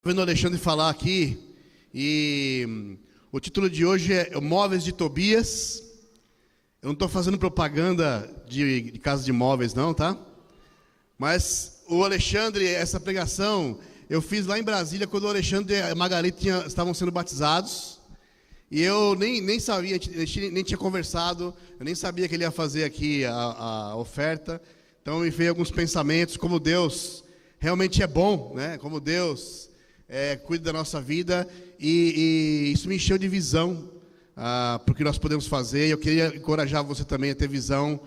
Vendo o Alexandre falar aqui, e o título de hoje é Móveis de Tobias. Eu não estou fazendo propaganda de casa de móveis não, tá? Mas o Alexandre, essa pregação, eu fiz lá em Brasília, quando o Alexandre e a Margarida estavam sendo batizados. E eu nem sabia, a gente nem tinha conversado, eu nem sabia que ele ia fazer aqui a oferta. Então me veio alguns pensamentos, como Deus realmente é bom, né? Como Deus cuida da nossa vida, e isso me encheu de visão para o que nós podemos fazer. E eu queria encorajar você também a ter visão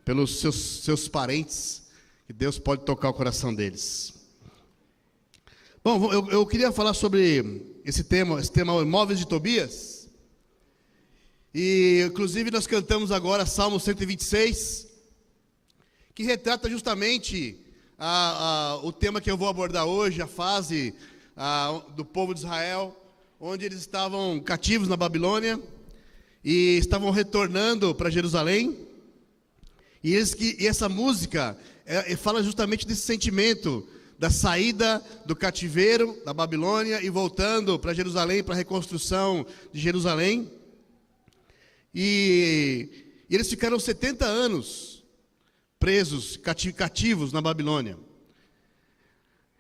pelos seus parentes, que Deus pode tocar o coração deles. Bom, eu queria falar sobre esse tema Móveis de Tobias. E inclusive nós cantamos agora Salmo 126, que retrata justamente o tema que eu vou abordar hoje, a fase do povo de Israel, onde eles estavam cativos na Babilônia e estavam retornando para Jerusalém. E essa música fala justamente desse sentimento da saída do cativeiro da Babilônia e voltando para Jerusalém, para a reconstrução de Jerusalém. E eles ficaram 70 anos presos, cativos na Babilônia.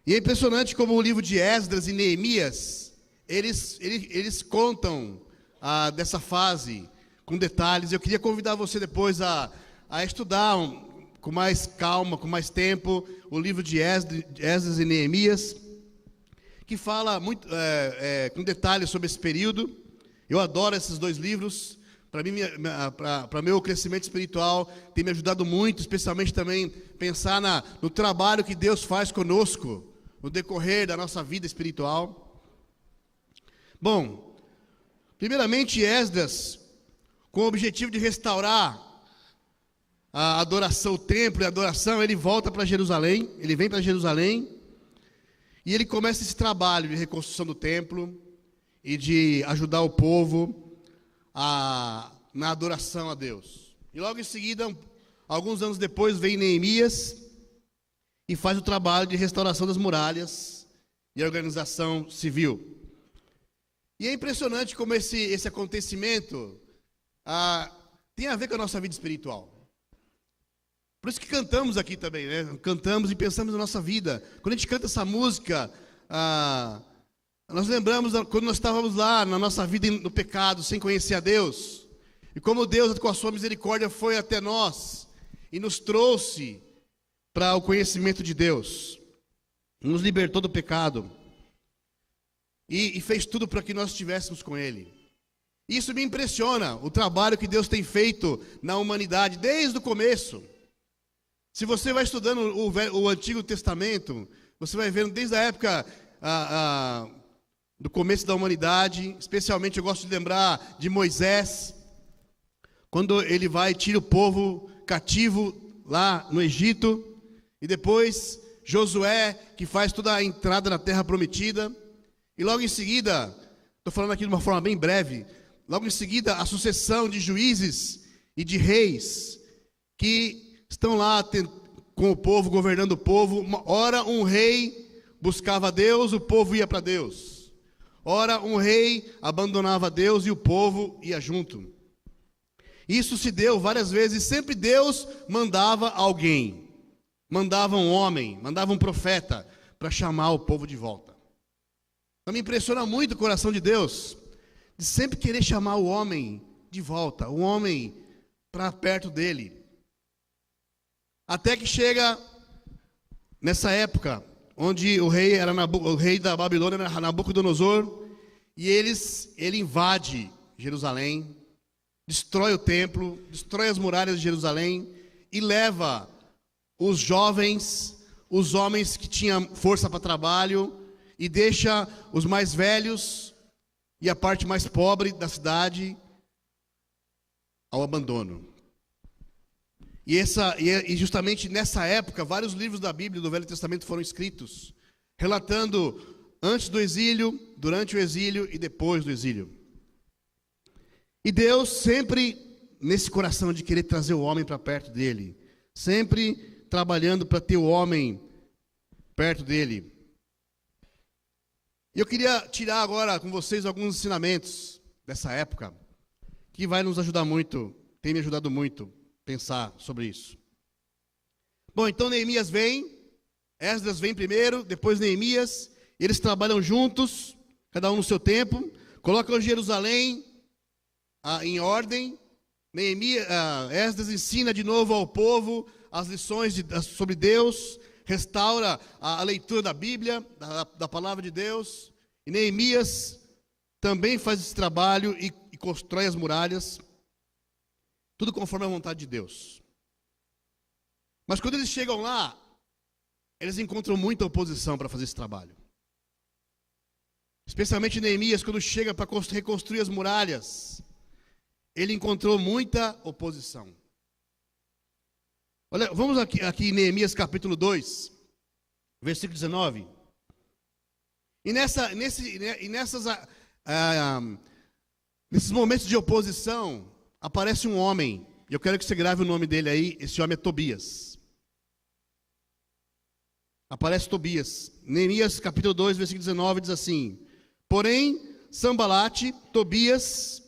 E é impressionante como o livro de Esdras e Neemias, eles contam dessa fase com detalhes. Eu queria convidar você depois a estudar com mais calma, com mais tempo, o livro de Esdras e Neemias, que fala muito com detalhes sobre esse período. Eu adoro esses dois livros. Para mim, para meu crescimento espiritual, tem me ajudado muito, especialmente também pensar no trabalho que Deus faz conosco no decorrer da nossa vida espiritual. Bom, primeiramente Esdras, com o objetivo de restaurar a adoração, o templo e a adoração, ele volta para Jerusalém, ele vem para Jerusalém, e ele começa esse trabalho de reconstrução do templo e de ajudar o povo na adoração a Deus. E logo em seguida, alguns anos depois, vem Neemias e faz o trabalho de restauração das muralhas e organização civil. E é impressionante como esse acontecimento tem a ver com a nossa vida espiritual. Por isso que cantamos aqui também, né? Cantamos e pensamos na nossa vida. Quando a gente canta essa música, nós lembramos quando nós estávamos lá na nossa vida no pecado, sem conhecer a Deus, e como Deus, com a sua misericórdia, foi até nós e nos trouxe para o conhecimento de Deus, nos libertou do pecado e fez tudo para que nós estivéssemos com Ele. Isso me impressiona, o trabalho que Deus tem feito na humanidade desde o começo. Se você vai estudando o Antigo Testamento, você vai vendo desde a época do começo da humanidade. Especialmente eu gosto de lembrar de Moisés, quando ele vai e tira o povo cativo lá no Egito, e depois Josué, que faz toda a entrada na terra prometida, e logo em seguida, estou falando aqui de uma forma bem breve, logo em seguida a sucessão de juízes e de reis, que estão lá com o povo, governando o povo. Ora um rei buscava Deus, o povo ia para Deus. Ora um rei abandonava Deus e o povo ia junto. Isso se deu várias vezes, sempre Deus mandava alguém, mandava um homem, mandava um profeta para chamar o povo de volta. Então me impressiona muito o coração de Deus, de sempre querer chamar o homem de volta, o homem para perto dele. Até que chega nessa época, onde o rei da Babilônia era Nabucodonosor, e ele invade Jerusalém, destrói o templo, destrói as muralhas de Jerusalém e leva os jovens, os homens que tinham força para trabalho, e deixa os mais velhos e a parte mais pobre da cidade ao abandono. E justamente nessa época, vários livros da Bíblia, do Velho Testamento, foram escritos, relatando antes do exílio, durante o exílio e depois do exílio. E Deus sempre nesse coração de querer trazer o homem para perto dele, sempre trabalhando para ter o homem perto dele. E eu queria tirar agora com vocês alguns ensinamentos dessa época, que vai nos ajudar muito, tem me ajudado muito a pensar sobre isso. Bom, então Neemias vem, Esdras vem primeiro, depois Neemias, eles trabalham juntos, cada um no seu tempo, colocam Jerusalém em ordem. Esdras ensina de novo ao povo as lições sobre Deus, restaura a leitura da Bíblia, da palavra de Deus. E Neemias também faz esse trabalho e constrói as muralhas, tudo conforme a vontade de Deus. Mas quando eles chegam lá, eles encontram muita oposição para fazer esse trabalho. Especialmente Neemias, quando chega para reconstruir as muralhas, ele encontrou muita oposição. Olha, vamos aqui em Neemias capítulo 2, versículo 19. E nesses momentos de oposição, aparece um homem, e eu quero que você grave o nome dele aí, esse homem é Tobias. Aparece Tobias. Neemias capítulo 2, versículo 19 diz assim: porém, Sambalate, Tobias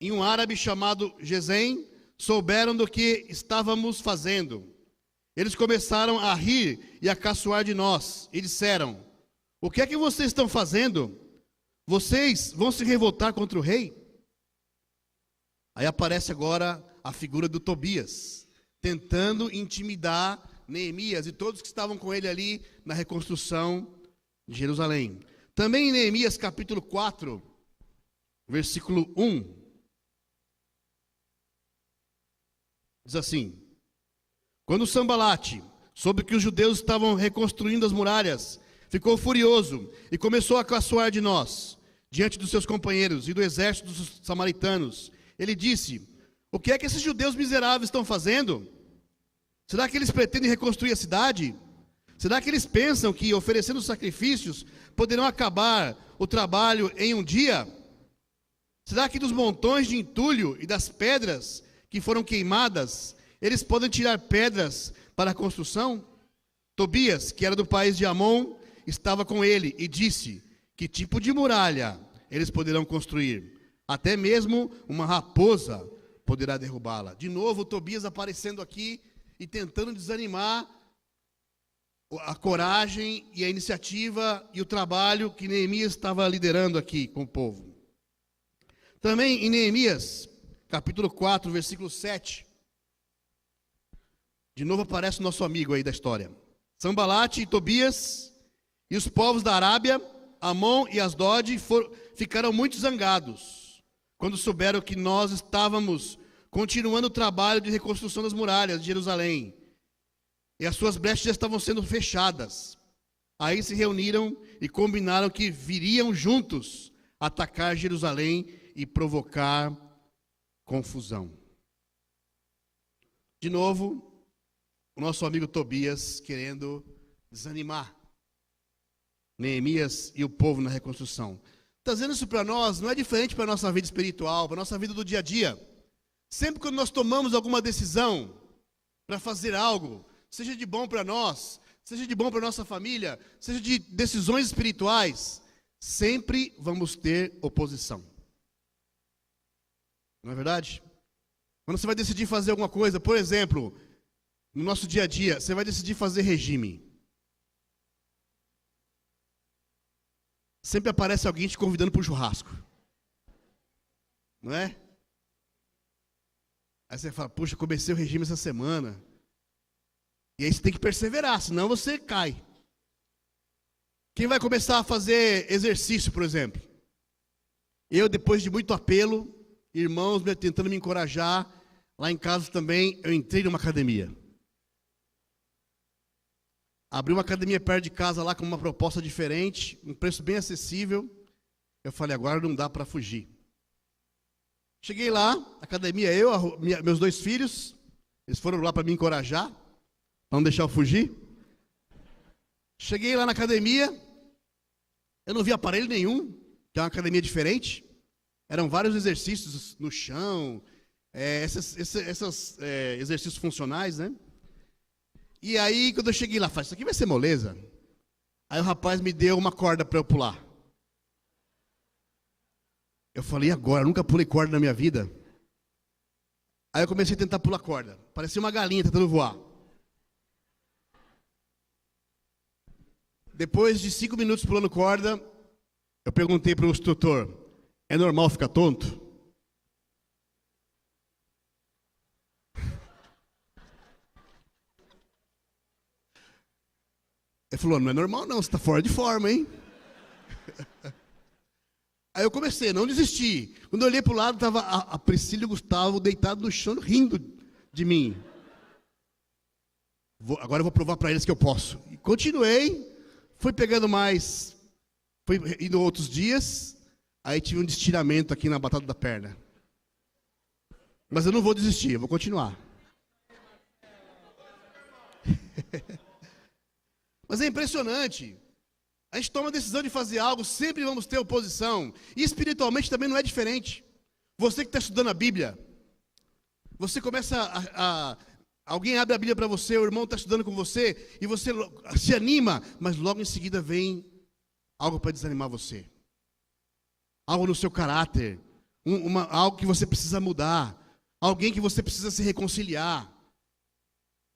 e um árabe chamado Gesem souberam do que estávamos fazendo. Eles começaram a rir e a caçoar de nós e disseram: o que é que vocês estão fazendo? Vocês vão se revoltar contra o rei? Aí aparece agora a figura do Tobias, tentando intimidar Neemias e todos que estavam com ele ali na reconstrução de Jerusalém. Também em Neemias capítulo 4, versículo 1, diz assim: quando Sambalate soube que os judeus estavam reconstruindo as muralhas, ficou furioso e começou a caçoar de nós, diante dos seus companheiros e do exército dos samaritanos. Ele disse: o que é que esses judeus miseráveis estão fazendo? Será que eles pretendem reconstruir a cidade? Será que eles pensam que, oferecendo sacrifícios, poderão acabar o trabalho em um dia? Será que dos montões de entulho e das pedras que foram queimadas, eles podem tirar pedras para a construção? Tobias, que era do país de Amon, estava com ele e disse: que tipo de muralha eles poderão construir? Até mesmo uma raposa poderá derrubá-la. De novo, Tobias aparecendo aqui e tentando desanimar a coragem e a iniciativa e o trabalho que Neemias estava liderando aqui com o povo. Também em Neemias, capítulo 4, versículo 7, de novo aparece o nosso amigo aí da história. Sambalate e Tobias e os povos da Arábia, Amon e Asdod, ficaram muito zangados quando souberam que nós estávamos continuando o trabalho de reconstrução das muralhas de Jerusalém, e as suas brechas já estavam sendo fechadas. Aí se reuniram e combinaram que viriam juntos atacar Jerusalém e provocar confusão. De novo, o nosso amigo Tobias querendo desanimar Neemias e o povo na reconstrução. Trazendo isso para nós, não é diferente para a nossa vida espiritual, para a nossa vida do dia a dia. Sempre quando nós tomamos alguma decisão para fazer algo, seja de bom para nós, seja de bom para a nossa família, seja de decisões espirituais, sempre vamos ter oposição. Não é verdade? Quando você vai decidir fazer alguma coisa, por exemplo, no nosso dia a dia, você vai decidir fazer regime. Sempre aparece alguém te convidando para o churrasco. Não é? Aí você fala: puxa, comecei o regime essa semana. E aí você tem que perseverar, senão você cai. Quem vai começar a fazer exercício, por exemplo? Eu, depois de muito apelo, irmãos tentando me encorajar, lá em casa também, eu entrei numa academia. Abri uma academia perto de casa lá com uma proposta diferente, um preço bem acessível. Eu falei: agora não dá para fugir. Cheguei lá, academia, meus 2 filhos, eles foram lá para me encorajar, para não deixar eu fugir. Cheguei lá na academia, eu não vi aparelho nenhum, que é uma academia diferente. Eram vários exercícios no chão, exercícios funcionais, né? E aí, quando eu cheguei lá, falei: isso aqui vai ser moleza. Aí o rapaz me deu uma corda para eu pular. Eu falei, e agora? Eu nunca pulei corda na minha vida. Aí eu comecei a tentar pular corda. Parecia uma galinha tentando voar. Depois de 5 minutos pulando corda, eu perguntei para o instrutor, é normal ficar tonto? Ele falou, não é normal não, você está fora de forma, hein? Aí eu comecei, não desisti. Quando eu olhei para o lado, estava a Priscila e o Gustavo deitados no chão, rindo de mim. Agora eu vou provar para eles que eu posso. E continuei, fui pegando mais, fui indo outros dias, aí tive um estiramento aqui na batata da perna. Mas eu não vou desistir, eu vou continuar. Mas é impressionante. A gente toma a decisão de fazer algo, sempre vamos ter oposição. E espiritualmente também não é diferente. Você que está estudando a Bíblia, você começa alguém abre a Bíblia para você, o irmão está estudando com você, e você se anima, mas logo em seguida vem algo para desanimar você. Algo no seu caráter, algo que você precisa mudar, alguém que você precisa se reconciliar.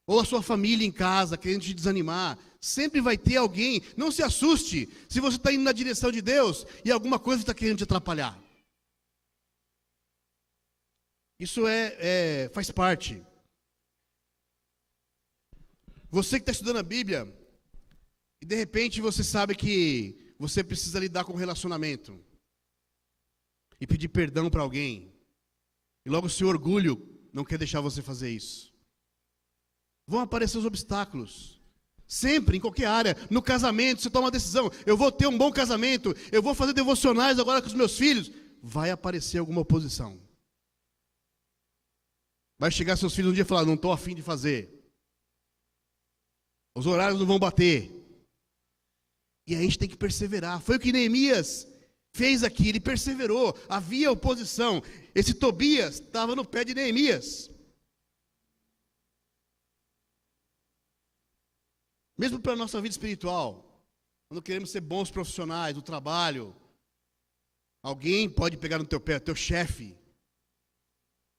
Ou a sua família em casa, querendo te desanimar. Sempre vai ter alguém, não se assuste, se você está indo na direção de Deus e alguma coisa está querendo te atrapalhar. Isso faz parte. Você que está estudando a Bíblia, e de repente você sabe que você precisa lidar com o relacionamento, e pedir perdão para alguém, e logo o seu orgulho não quer deixar você fazer isso. Vão aparecer os obstáculos. Sempre, em qualquer área. No casamento, você toma uma decisão. Eu vou ter um bom casamento. Eu vou fazer devocionais agora com os meus filhos. Vai aparecer alguma oposição. Vai chegar seus filhos um dia e falar, não estou afim de fazer. Os horários não vão bater. E aí a gente tem que perseverar. Foi o que Neemias fez aqui. Ele perseverou. Havia oposição. Esse Tobias estava no pé de Neemias. Mesmo para a nossa vida espiritual, quando queremos ser bons profissionais no trabalho, alguém pode pegar no teu pé, teu chefe.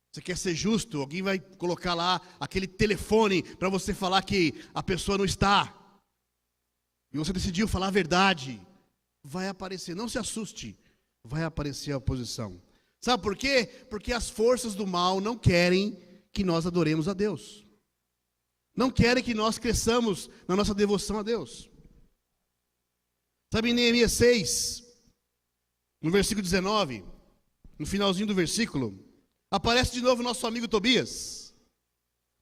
Você quer ser justo, alguém vai colocar lá aquele telefone para você falar que a pessoa não está. E você decidiu falar a verdade. Vai aparecer, não se assuste, vai aparecer a oposição. Sabe por quê? Porque as forças do mal não querem que nós adoremos a Deus. Não querem que nós cresçamos na nossa devoção a Deus. Sabe em Neemias 6, no versículo 19, no finalzinho do versículo, aparece de novo o nosso amigo Tobias.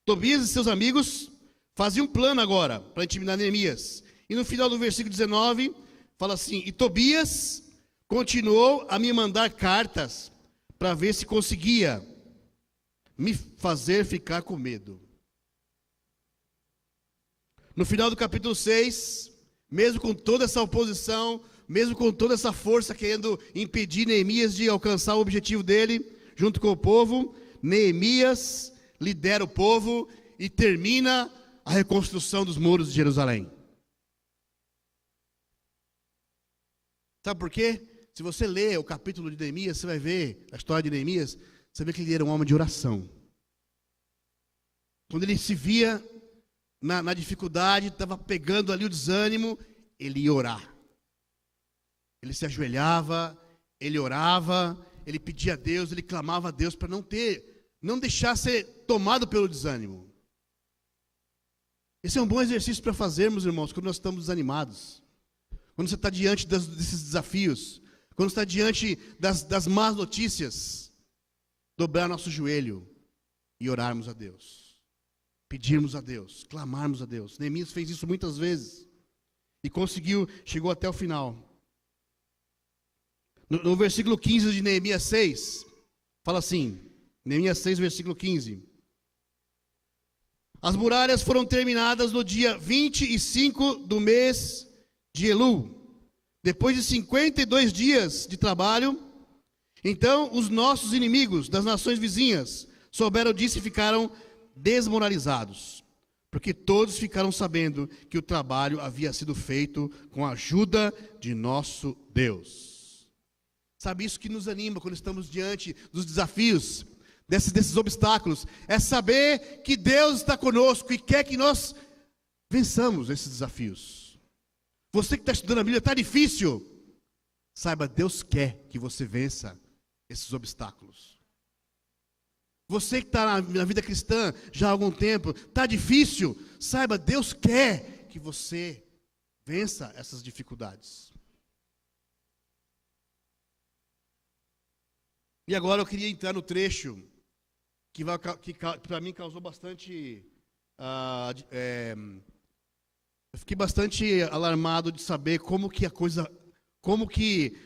Tobias e seus amigos faziam um plano agora para intimidar Neemias. E no final do versículo 19, fala assim, e Tobias continuou a me mandar cartas para ver se conseguia me fazer ficar com medo. No final do capítulo 6, mesmo com toda essa oposição, mesmo com toda essa força querendo impedir Neemias de alcançar o objetivo dele, junto com o povo, Neemias lidera o povo e termina a reconstrução dos muros de Jerusalém. Sabe por quê? Se você lê o capítulo de Neemias, você vai ver a história de Neemias, você vê que ele era um homem de oração. Quando ele se via na dificuldade, estava pegando ali o desânimo, ele ia orar. Ele se ajoelhava, ele orava, ele pedia a Deus, ele clamava a Deus para não deixar ser tomado pelo desânimo. Esse é um bom exercício para fazermos, irmãos, quando nós estamos desanimados. Quando você está diante desses desafios, quando você está diante das más notícias, dobrar nosso joelho e orarmos a Deus. Pedirmos a Deus, clamarmos a Deus. Neemias fez isso muitas vezes e conseguiu, chegou até o final. No versículo 15 de Neemias 6, fala assim, Neemias 6, versículo 15. As muralhas foram terminadas no dia 25 do mês de Elul, depois de 52 dias de trabalho. Então os nossos inimigos das nações vizinhas souberam disso e ficaram desmoralizados, porque todos ficaram sabendo que o trabalho havia sido feito com a ajuda de nosso Deus. Sabe, isso que nos anima quando estamos diante dos desafios, desses obstáculos, é saber que Deus está conosco e quer que nós vençamos esses desafios. Você que está estudando a Bíblia, está difícil. Saiba, Deus quer que você vença esses obstáculos. Você que está na vida cristã já há algum tempo, está difícil. Saiba, Deus quer que você vença essas dificuldades. E agora eu queria entrar no trecho que para mim causou bastante... eu fiquei bastante alarmado de saber como que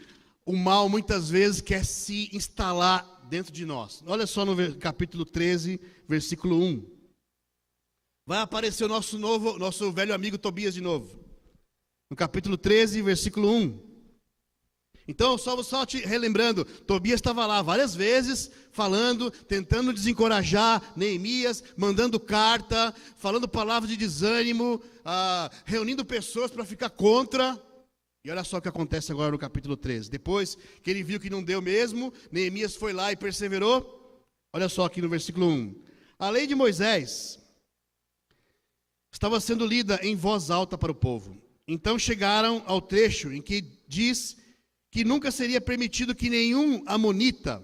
o mal muitas vezes quer se instalar dentro de nós. Olha só no capítulo 13, versículo 1. Vai aparecer o nosso velho amigo Tobias de novo. No capítulo 13, versículo 1. Então, só te relembrando, Tobias estava lá várias vezes, falando, tentando desencorajar Neemias, mandando carta, falando palavras de desânimo, reunindo pessoas para ficar contra. E olha só o que acontece agora no capítulo 13. Depois que ele viu que não deu mesmo, Neemias foi lá e perseverou. Olha só aqui no versículo 1. A lei de Moisés estava sendo lida em voz alta para o povo. Então chegaram ao trecho em que diz que nunca seria permitido que nenhum amonita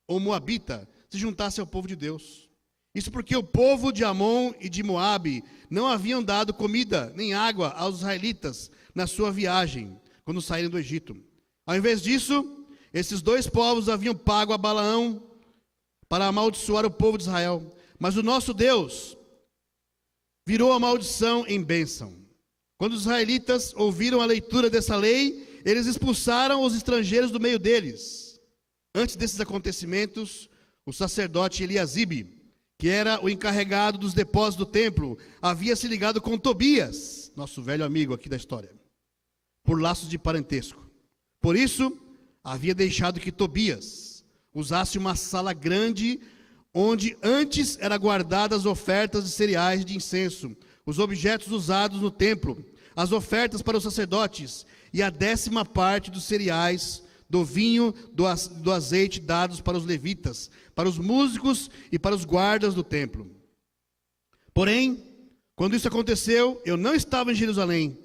ou moabita se juntasse ao povo de Deus. Isso porque o povo de Amon e de Moabe não haviam dado comida nem água aos israelitas na sua viagem, quando saíram do Egito. Ao invés disso, esses dois povos haviam pago a Balaão para amaldiçoar o povo de Israel. Mas o nosso Deus virou a maldição em bênção. Quando os israelitas ouviram a leitura dessa lei, eles expulsaram os estrangeiros do meio deles. Antes desses acontecimentos, o sacerdote Eliasibe, que era o encarregado dos depósitos do templo, havia se ligado com Tobias, nosso velho amigo aqui da história, por laços de parentesco. Por isso, havia deixado que Tobias usasse uma sala grande, onde antes eram guardadas as ofertas de cereais de incenso, os objetos usados no templo, as ofertas para os sacerdotes e a 10ª parte dos cereais, do vinho, do azeite dados para os levitas, para os músicos e para os guardas do templo. Porém, quando isso aconteceu, eu não estava em Jerusalém,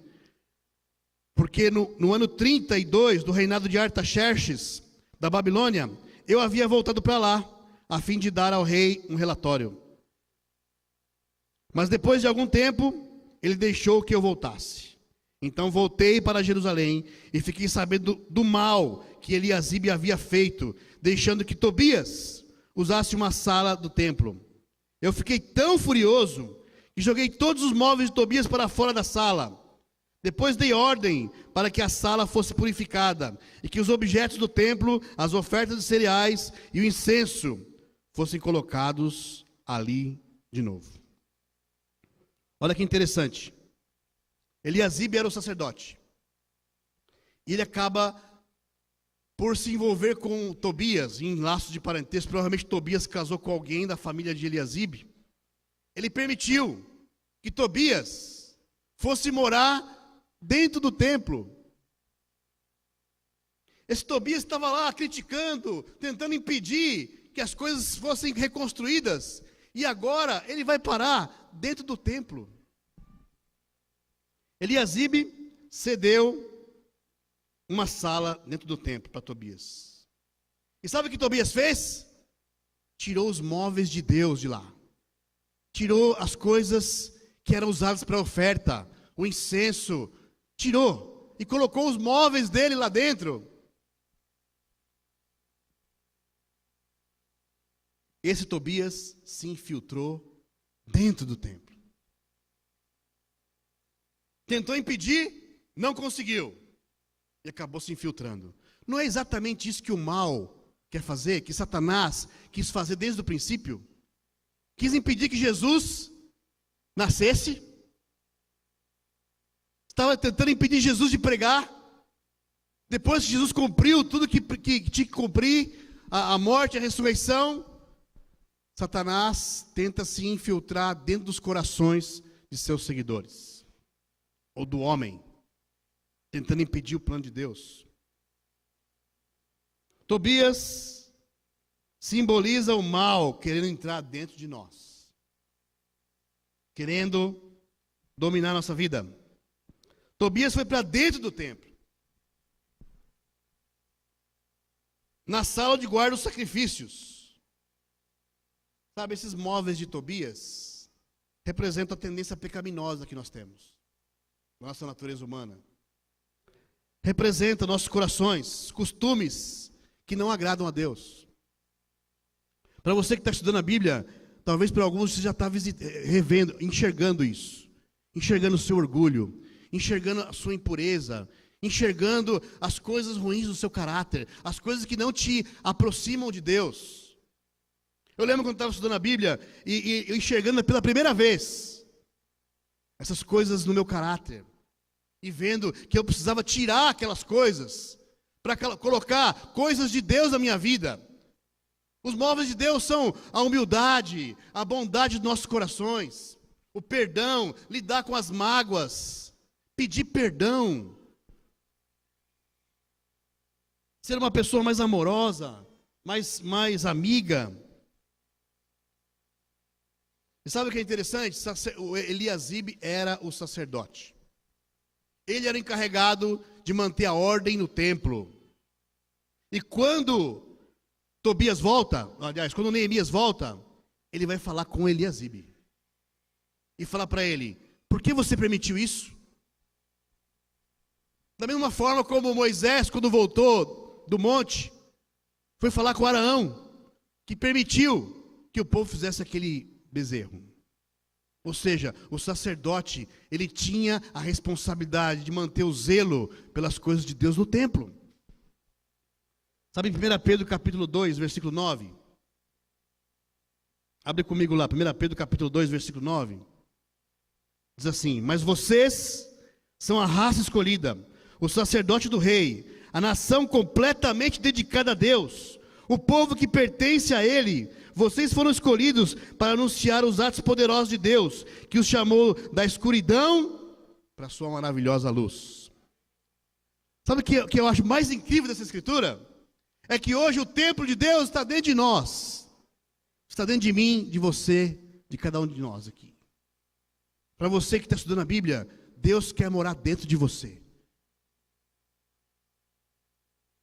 porque no ano 32 do reinado de Artaxerxes, da Babilônia, eu havia voltado para lá, a fim de dar ao rei um relatório. Mas depois de algum tempo, ele deixou que eu voltasse. Então voltei para Jerusalém e fiquei sabendo do mal que Eliasibe havia feito, deixando que Tobias usasse uma sala do templo. Eu fiquei tão furioso que joguei todos os móveis de Tobias para fora da sala. Depois dei ordem para que a sala fosse purificada e que os objetos do templo, as ofertas de cereais e o incenso fossem colocados ali de novo. Olha que interessante. Eliasibe era o sacerdote. E ele acaba por se envolver com Tobias em laços de parentesco. Provavelmente Tobias casou com alguém da família de Eliasibe. Ele permitiu que Tobias fosse morar dentro do templo. Esse Tobias estava lá criticando, tentando impedir que as coisas fossem reconstruídas. E agora ele vai parar dentro do templo. Eliasibe cedeu uma sala dentro do templo para Tobias. E sabe o que Tobias fez? Tirou os móveis de Deus de lá. Tirou as coisas que eram usadas para oferta, o incenso. Tirou e colocou os móveis dele lá dentro. Esse Tobias se infiltrou dentro do templo. Tentou impedir, não conseguiu. E acabou se infiltrando. Não é exatamente isso que o mal quer fazer, que Satanás quis fazer desde o princípio? Quis impedir que Jesus nascesse. Estava tentando impedir Jesus de pregar. Depois que Jesus cumpriu tudo que tinha que cumprir, a morte, a ressurreição, Satanás tenta se infiltrar dentro dos corações de seus seguidores. Ou do homem, tentando impedir o plano de Deus. Tobias simboliza o mal querendo entrar dentro de nós, querendo dominar nossa vida. Tobias foi para dentro do templo, na sala de guarda dos sacrifícios. Sabe, esses móveis de Tobias representam a tendência pecaminosa que nós temos, nossa natureza humana. Representa nossos corações, costumes que não agradam a Deus. Para você que está estudando a Bíblia, talvez para alguns você já está revendo, enxergando isso, enxergando o seu orgulho, enxergando a sua impureza, enxergando as coisas ruins do seu caráter, as coisas que não te aproximam de Deus. Eu lembro quando estava estudando a Bíblia e enxergando pela primeira vez essas coisas no meu caráter, e vendo que eu precisava tirar aquelas coisas, para colocar coisas de Deus na minha vida. Os móveis de Deus são a humildade, a bondade dos nossos corações, o perdão, lidar com as mágoas, pedir perdão, ser uma pessoa mais amorosa, mais amiga. E sabe o que é interessante? O Eliasibe era o sacerdote. Ele era encarregado de manter a ordem no templo. E quando Tobias volta, aliás, quando Neemias volta, ele vai falar com Eliasibe. E falar para ele: por que você permitiu isso? Da mesma forma como Moisés, quando voltou do monte, foi falar com Araão, que permitiu que o povo fizesse aquele bezerro. Ou seja, o sacerdote, ele tinha a responsabilidade de manter o zelo pelas coisas de Deus no templo. Sabe em 1 Pedro capítulo 2, versículo 9? Abre comigo lá, 1 Pedro capítulo 2, versículo 9. Diz assim: mas vocês são a raça escolhida, o sacerdote do rei, a nação completamente dedicada a Deus, o povo que pertence a Ele. Vocês foram escolhidos para anunciar os atos poderosos de Deus, que os chamou da escuridão para a sua maravilhosa luz. Sabe o que eu acho mais incrível dessa escritura? É que hoje o templo de Deus está dentro de nós. Está dentro de mim, de você, de cada um de nós aqui. Para você que está estudando a Bíblia, Deus quer morar dentro de você.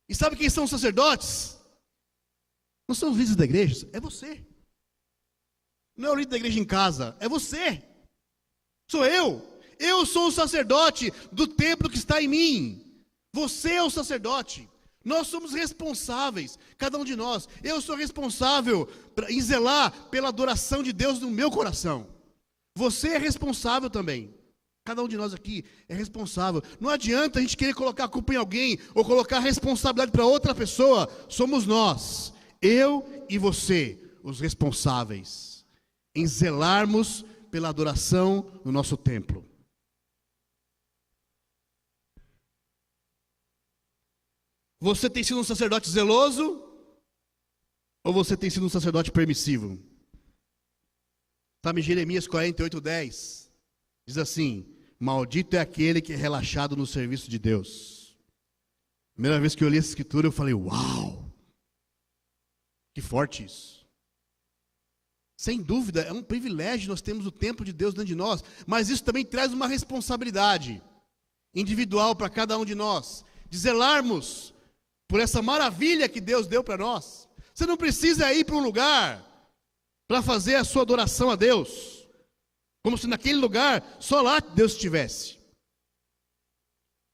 E sabe quem são os sacerdotes? Não são os líderes da igreja, é você. Não é o líder da igreja em casa, é você. Sou eu. Eu sou o sacerdote do templo que está em mim. Você é o sacerdote. Nós somos responsáveis, cada um de nós. Eu sou responsável em zelar pela adoração de Deus no meu coração. Você é responsável também. Cada um de nós aqui é responsável. Não adianta a gente querer colocar a culpa em alguém ou colocar a responsabilidade para outra pessoa. Somos nós, eu e você, os responsáveis em zelarmos pela adoração no nosso templo. Você tem sido um sacerdote zeloso ou você tem sido um sacerdote permissivo? Sabe, Jeremias 48:10 diz assim: maldito é aquele que é relaxado no serviço de Deus. Primeira vez que eu li essa escritura, eu falei: uau, que forte isso. Sem dúvida, é um privilégio nós temos o templo de Deus dentro de nós, mas isso também traz uma responsabilidade individual para cada um de nós, de zelarmos por essa maravilha que Deus deu para nós. Você não precisa ir para um lugar para fazer a sua adoração a Deus, como se naquele lugar só lá Deus estivesse.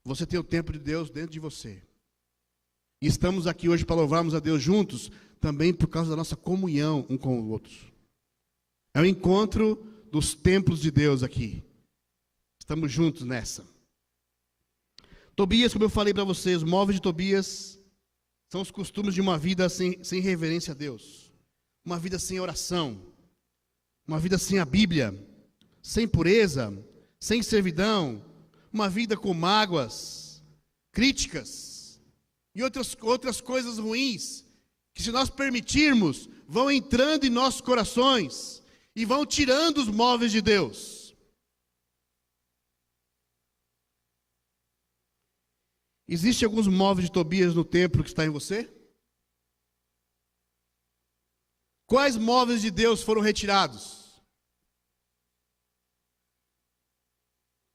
Você tem o templo de Deus dentro de você. E estamos aqui hoje para louvarmos a Deus juntos, também por causa da nossa comunhão um com o outro. É o encontro dos templos de Deus aqui. Estamos juntos nessa. Tobias, como eu falei para vocês, os móveis de Tobias são os costumes de uma vida sem reverência a Deus. Uma vida sem oração. Uma vida sem a Bíblia. Sem pureza. Sem servidão. Uma vida com mágoas, críticas e outras coisas ruins, que se nós permitirmos, vão entrando em nossos corações e vão tirando os móveis de Deus. Existem alguns móveis de Tobias no templo que está em você? Quais móveis de Deus foram retirados?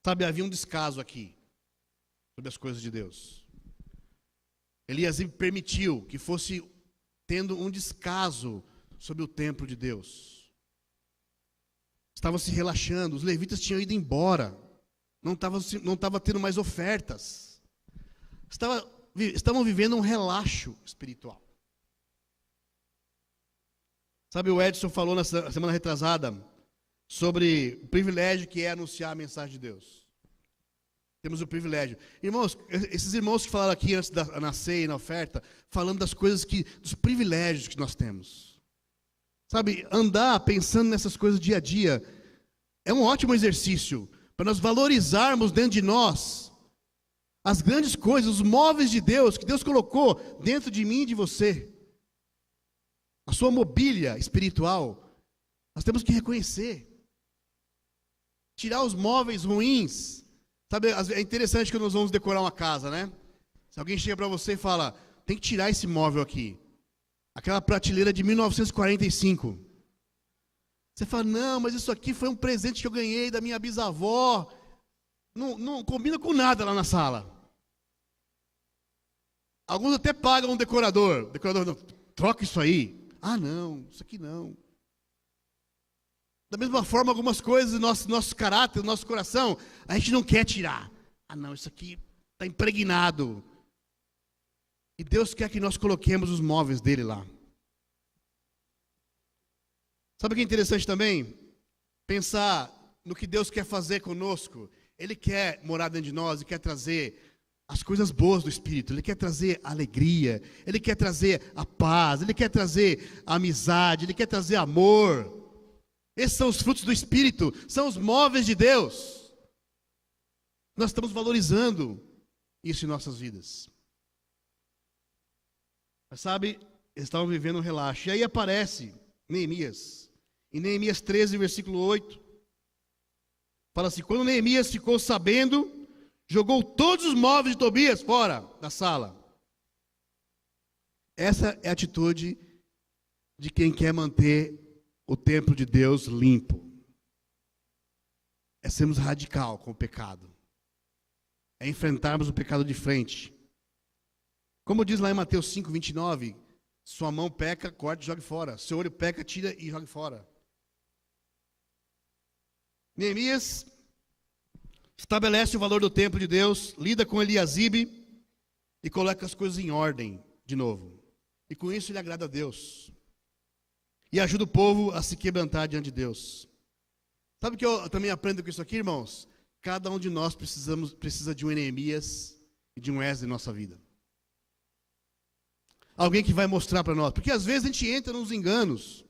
Sabe, havia um descaso aqui sobre as coisas de Deus. Eliasibe permitiu que fosse tendo um descaso sobre o templo de Deus. Estava se relaxando, os levitas tinham ido embora, não estava tendo mais ofertas. Estavam vivendo um relaxo espiritual. Sabe, o Edson falou na semana retrasada sobre o privilégio que é anunciar a mensagem de Deus. Temos o privilégio. Irmãos, esses irmãos que falaram aqui antes na ceia e na oferta, falando das coisas dos privilégios que nós temos. Sabe, andar pensando nessas coisas dia a dia é um ótimo exercício para nós valorizarmos dentro de nós as grandes coisas, os móveis de Deus que Deus colocou dentro de mim e de você. A sua mobília espiritual, nós temos que reconhecer. Tirar os móveis ruins. Sabe, é interessante quando nós vamos decorar uma casa, né? Se alguém chega para você e fala, tem que tirar esse móvel aqui. Aquela prateleira de 1945. Você fala, não, mas isso aqui foi um presente que eu ganhei da minha bisavó. Não combina com nada lá na sala. Alguns até pagam um decorador. O decorador, não, troca isso aí. Ah, não, isso aqui não. Da mesma forma, algumas coisas do nosso caráter, do nosso coração, a gente não quer tirar. Ah, não, isso aqui está impregnado. E Deus quer que nós coloquemos os móveis dele lá. Sabe o que é interessante também? Pensar no que Deus quer fazer conosco. Ele quer morar dentro de nós e quer trazer as coisas boas do Espírito. Ele quer trazer a alegria. Ele quer trazer a paz. Ele quer trazer a amizade. Ele quer trazer amor. Esses são os frutos do Espírito. São os móveis de Deus. Nós estamos valorizando isso em nossas vidas. Mas sabe, eles estavam vivendo um relaxo. E aí aparece Neemias. Em Neemias 13, versículo 8. Fala assim, quando Neemias ficou sabendo, jogou todos os móveis de Tobias fora da sala. Essa é a atitude de quem quer manter o templo de Deus limpo. É sermos radical com o pecado. É enfrentarmos o pecado de frente. Como diz lá em Mateus 5, 29, sua mão peca, corte e jogue fora. Seu olho peca, tira e jogue fora. Neemias estabelece o valor do templo de Deus, lida com Eliasibe e coloca as coisas em ordem de novo. E com isso ele agrada a Deus. E ajuda o povo a se quebrantar diante de Deus. Sabe o que eu também aprendo com isso aqui, irmãos? Cada um de nós precisa de um Neemias e de um Esdras em nossa vida. Alguém que vai mostrar para nós. Porque às vezes a gente entra nos enganos.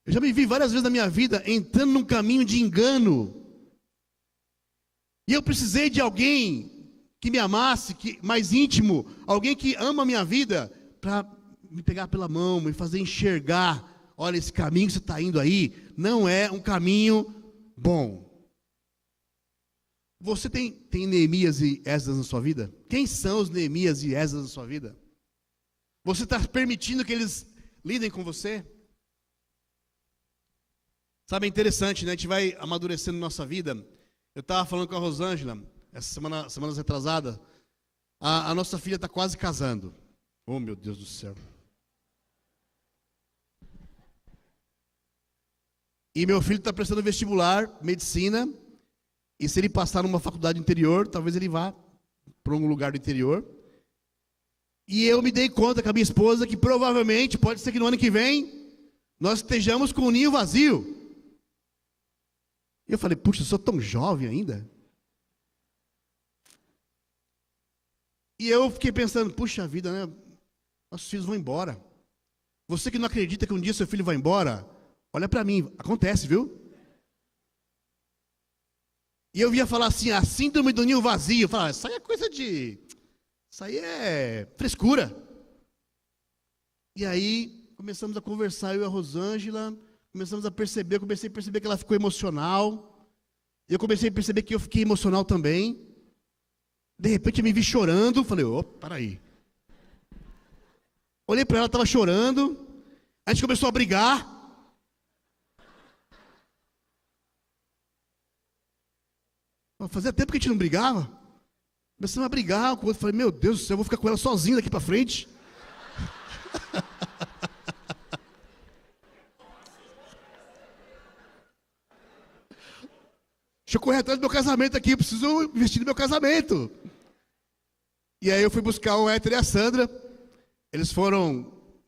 Eu já me vi várias vezes na minha vida entrando num caminho de engano. E eu precisei de alguém que me amasse, mais íntimo, alguém que ama a minha vida, para me pegar pela mão, me fazer enxergar, olha, esse caminho que você está indo aí, não é um caminho bom. Você tem Neemias e Esdras na sua vida? Quem são os Neemias e Esdras na sua vida? Você está permitindo que eles lidem com você? Sabe, é interessante, né? A gente vai amadurecendo nossa vida. Eu estava falando com a Rosângela, essa semanas retrasadas, a nossa filha está quase casando. Oh, meu Deus do céu. E meu filho está prestando vestibular, medicina, e se ele passar numa faculdade interior, talvez ele vá para um lugar do interior. E eu me dei conta com a minha esposa que provavelmente, pode ser que no ano que vem, nós estejamos com o ninho vazio. E eu falei, puxa, eu sou tão jovem ainda. E eu fiquei pensando, puxa vida, né? Nossos filhos vão embora. Você que não acredita que um dia seu filho vai embora, olha para mim, acontece, viu? E eu ia falar assim, a síndrome do ninho vazio. Eu falava, isso aí é coisa de... Isso aí é frescura. E aí, começamos a conversar, eu e a Rosângela, comecei a perceber que ela ficou emocional. Eu comecei a perceber que eu fiquei emocional também. De repente, eu me vi chorando. Falei, opa, para aí. Olhei para ela, estava chorando. A gente começou a brigar. Fazia tempo que a gente não brigava. Começamos a brigar com o outro. Falei, meu Deus do céu, eu vou ficar com ela sozinho daqui para frente. Deixa eu correr atrás do meu casamento aqui, eu preciso investir no meu casamento. E aí eu fui buscar o Héctor e a Sandra.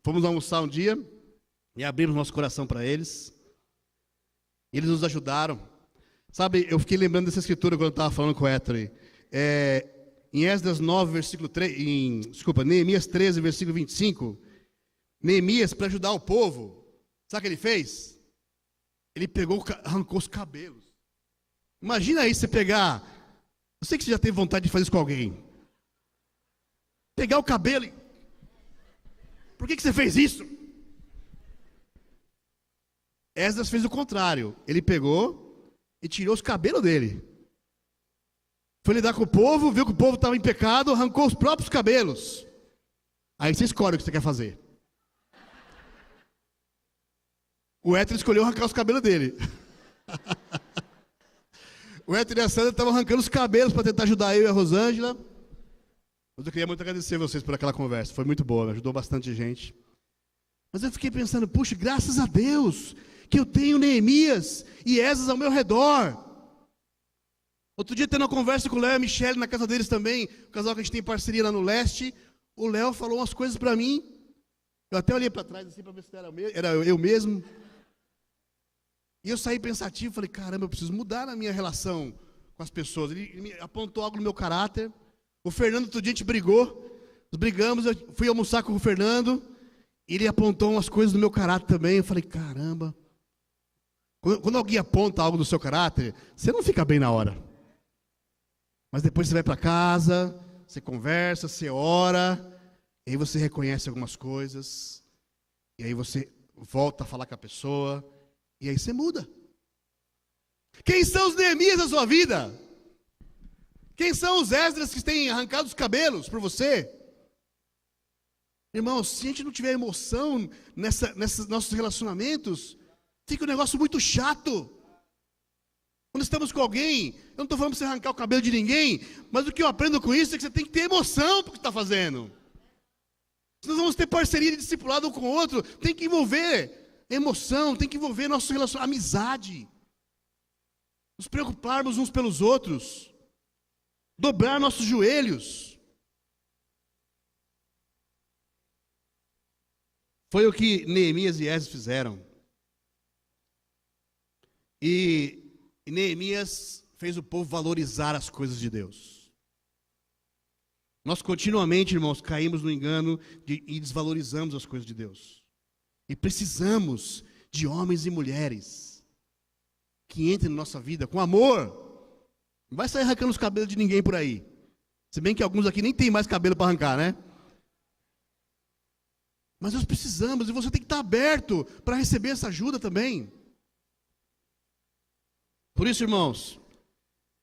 Fomos almoçar um dia e abrimos nosso coração para eles. Eles nos ajudaram. Sabe, eu fiquei lembrando dessa escritura quando eu estava falando com o Héctor. Em Esdras 9, versículo 3, Neemias 13, versículo 25, Neemias, para ajudar o povo, sabe o que ele fez? Ele arrancou os cabelos. Imagina aí você pegar, eu sei que você já teve vontade de fazer isso com alguém, pegar o cabelo e, por que você fez isso? Esdras fez o contrário, ele pegou e tirou os cabelos dele. Foi lidar com o povo, viu que o povo estava em pecado, arrancou os próprios cabelos. Aí você escolhe o que você quer fazer. O Héctor escolheu arrancar os cabelos dele. O Héctor e a Sandra estavam arrancando os cabelos para tentar ajudar eu e a Rosângela. Mas eu queria muito agradecer vocês por aquela conversa. Foi muito boa, me ajudou bastante gente. Mas eu fiquei pensando, puxa, graças a Deus que eu tenho Neemias e Esdras ao meu redor. Outro dia, tendo uma conversa com o Léo e a Michelle na casa deles também, o casal que a gente tem parceria lá no leste, o Léo falou umas coisas para mim. Eu até olhei para trás assim para ver se era eu mesmo. E eu saí pensativo, falei, caramba, eu preciso mudar na minha relação com as pessoas. Ele me apontou algo no meu caráter. O Fernando, outro dia a gente brigou, nós brigamos, eu fui almoçar com o Fernando, e ele apontou umas coisas no meu caráter também. Eu falei, caramba. Quando alguém aponta algo no seu caráter, você não fica bem na hora. Mas depois você vai para casa, você conversa, você ora, e aí você reconhece algumas coisas, e aí você volta a falar com a pessoa, e aí você muda. Quem são os Neemias da sua vida? Quem são os Esdras que têm arrancado os cabelos por você? Irmãos, se a gente não tiver emoção nesses nossos relacionamentos, fica um negócio muito chato. Quando estamos com alguém, eu não estou falando para você arrancar o cabelo de ninguém, mas o que eu aprendo com isso é que você tem que ter emoção para o que está fazendo. Se nós vamos ter parceria de discipulado um com o outro, tem que envolver emoção, tem que envolver nosso relacionamento, amizade. Nos preocuparmos uns pelos outros. Dobrar nossos joelhos. Foi o que Neemias e Esdras fizeram. E Neemias fez o povo valorizar as coisas de Deus. Nós continuamente, irmãos, caímos no engano e desvalorizamos as coisas de Deus. E precisamos de homens e mulheres que entrem na nossa vida com amor. Não vai sair arrancando os cabelos de ninguém por aí. Se bem que alguns aqui nem tem mais cabelo para arrancar, né? Mas nós precisamos, e você tem que estar aberto para receber essa ajuda também. Por isso, irmãos,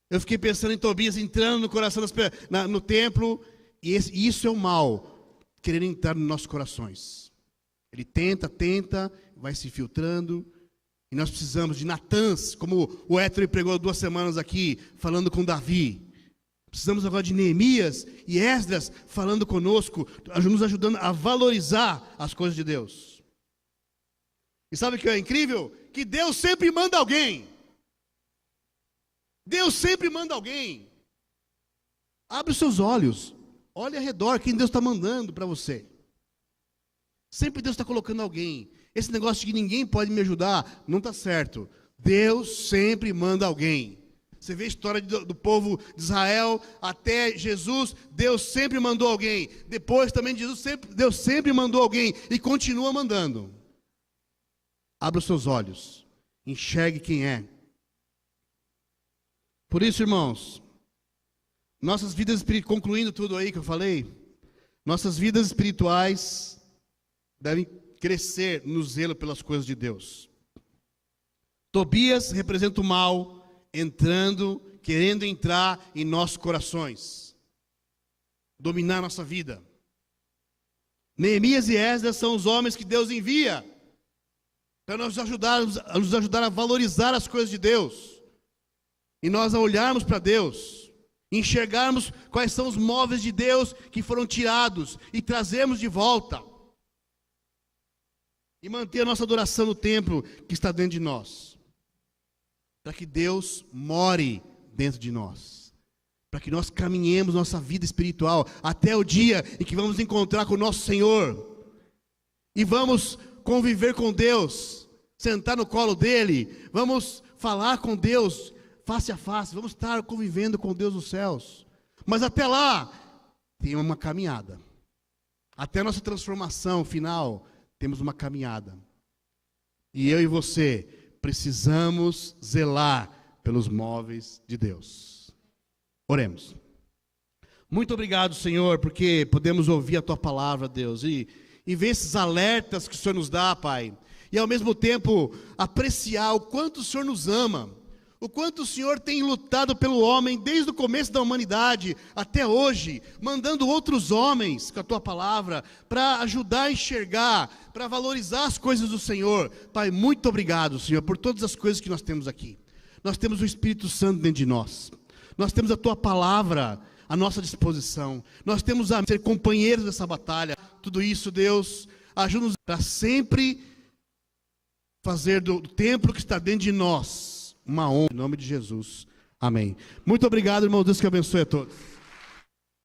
eu fiquei pensando em Tobias entrando no coração no templo, e isso é o mal, querer entrar nos nossos corações. Ele tenta, vai se filtrando, e nós precisamos de Natãs, como o Héctor pregou 2 semanas aqui, falando com Davi. Precisamos agora de Neemias e Esdras falando conosco, nos ajudando a valorizar as coisas de Deus. E sabe o que é incrível? Que Deus sempre manda alguém. Deus sempre manda alguém. Abre os seus olhos. Olhe ao redor quem Deus está mandando para você. Sempre Deus está colocando alguém. Esse negócio de que ninguém pode me ajudar, não está certo. Deus sempre manda alguém. Você vê a história do povo de Israel até Jesus, Deus sempre mandou alguém. Depois também de Jesus, Deus sempre mandou alguém e continua mandando. Abra os seus olhos, enxergue quem é. Por isso, irmãos, nossas vidas espirituais, concluindo tudo aí que eu falei, nossas vidas espirituais devem crescer no zelo pelas coisas de Deus. Tobias representa o mal querendo entrar em nossos corações, dominar nossa vida. Neemias e Esdras são os homens que Deus envia para nos ajudar a valorizar as coisas de Deus, e nós a olharmos para Deus, enxergarmos quais são os móveis de Deus que foram tirados e trazermos de volta, e manter a nossa adoração no templo que está dentro de nós, para que Deus more dentro de nós, para que nós caminhemos nossa vida espiritual até o dia em que vamos encontrar com o nosso Senhor, e vamos conviver com Deus, sentar no colo dele, vamos falar com Deus face a face, vamos estar convivendo com Deus nos céus. Mas até lá, tem uma caminhada. Até a nossa transformação final, temos uma caminhada. E eu e você precisamos zelar pelos móveis de Deus. Oremos. Muito obrigado, Senhor, porque podemos ouvir a Tua palavra, Deus, e ver esses alertas que o Senhor nos dá, Pai, e ao mesmo tempo apreciar o quanto o Senhor nos ama, o quanto o Senhor tem lutado pelo homem desde o começo da humanidade até hoje, mandando outros homens com a Tua palavra para ajudar a enxergar, para valorizar as coisas do Senhor. Pai, muito obrigado, Senhor, por todas as coisas que nós temos aqui. Nós temos o Espírito Santo dentro de nós, nós temos a Tua palavra à nossa disposição, nós temos a ser companheiros dessa batalha. Tudo isso, Deus, ajuda-nos para sempre fazer do templo que está dentro de nós uma honra, em nome de Jesus. Amém. Muito obrigado, irmão. Deus que abençoe a todos.